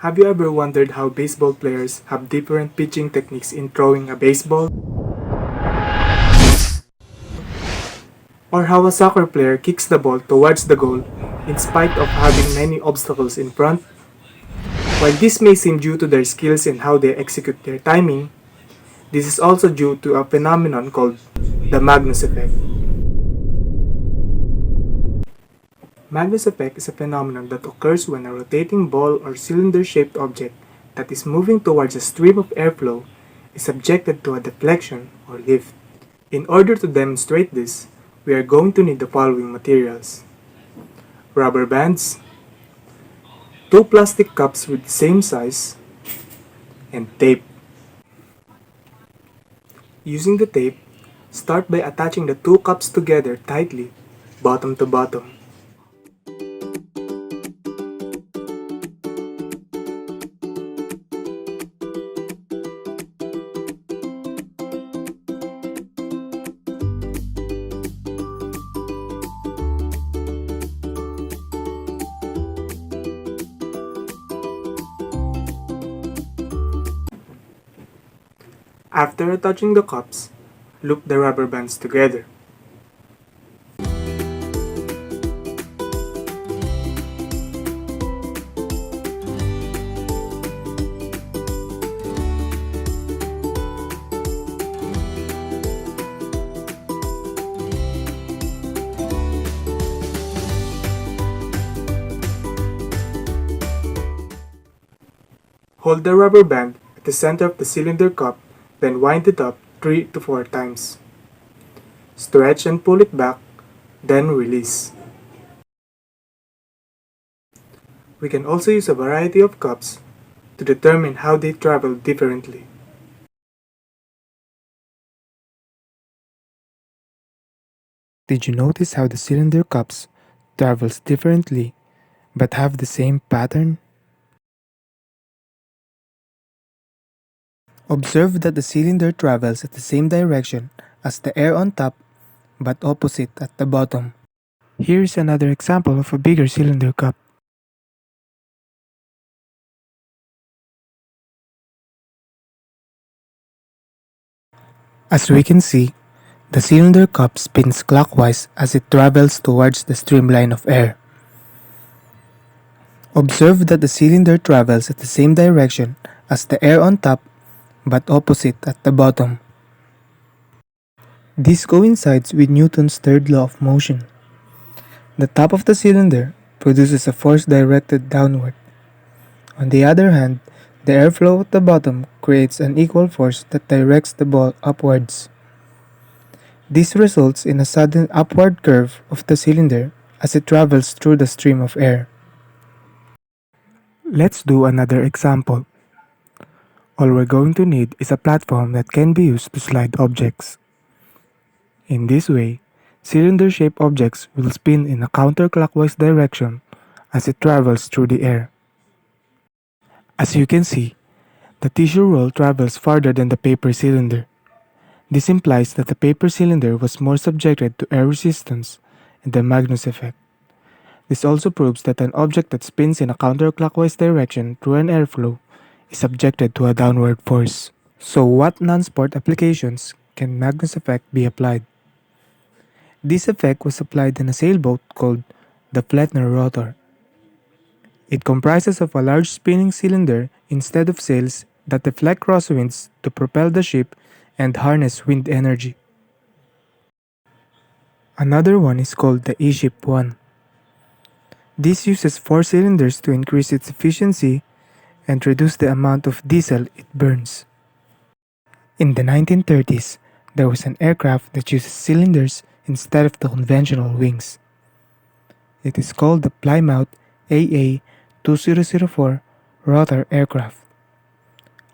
Have you ever wondered how baseball players have different pitching techniques in throwing a baseball? Or how a soccer player kicks the ball towards the goal in spite of having many obstacles in front? While this may seem due to their skills and how they execute their timing, this is also due to a phenomenon called the Magnus Effect. Magnus Effect is a phenomenon that occurs when a rotating ball or cylinder-shaped object that is moving towards a stream of airflow is subjected to a deflection or lift. In order to demonstrate this, we are going to need the following materials: rubber bands, two plastic cups with the same size, and tape. Using the tape, start by attaching the two cups together tightly, bottom to bottom. After attaching the cups, loop the rubber bands together. Hold the rubber band at the center of the cylinder cup, then wind it up 3 to 4 times. Stretch and pull it back, then release. We can also use a variety of cups to determine how they travel differently. Did you notice how the cylinder cups travels differently but have the same pattern? Observe that the cylinder travels at the same direction as the air on top but opposite at the bottom. Here is another example of a bigger cylinder cup. As we can see, the cylinder cup spins clockwise as it travels towards the streamline of air. Observe that the cylinder travels at the same direction as the air on top but opposite at the bottom. This coincides with Newton's third law of motion. The top of the cylinder produces a force directed downward. On the other hand, the airflow at the bottom creates an equal force that directs the ball upwards. This results in a sudden upward curve of the cylinder as it travels through the stream of air. Let's do another example. All we're going to need is a platform that can be used to slide objects. In this way, cylinder-shaped objects will spin in a counterclockwise direction as it travels through the air. As you can see, the tissue roll travels farther than the paper cylinder. This implies that the paper cylinder was more subjected to air resistance and the Magnus effect. This also proves that an object that spins in a counterclockwise direction through an airflow is subjected to a downward force. So what non-sport applications can Magnus effect be applied? This effect was applied in a sailboat called the Flettner rotor. It comprises of a large spinning cylinder instead of sails that deflect crosswinds to propel the ship and harness wind energy. Another one is called the E-Ship 1. This uses 4 cylinders to increase its efficiency and reduce the amount of diesel it burns. In the 1930s, there was an aircraft that uses cylinders instead of the conventional wings. It is called the Plymouth AA-2004 rotor aircraft.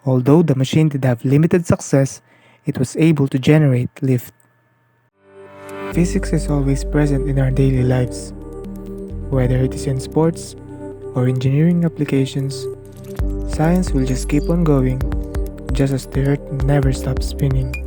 Although the machine did have limited success, it was able to generate lift. Physics is always present in our daily lives. Whether it is in sports or engineering applications, science will just keep on going, just as the earth never stops spinning.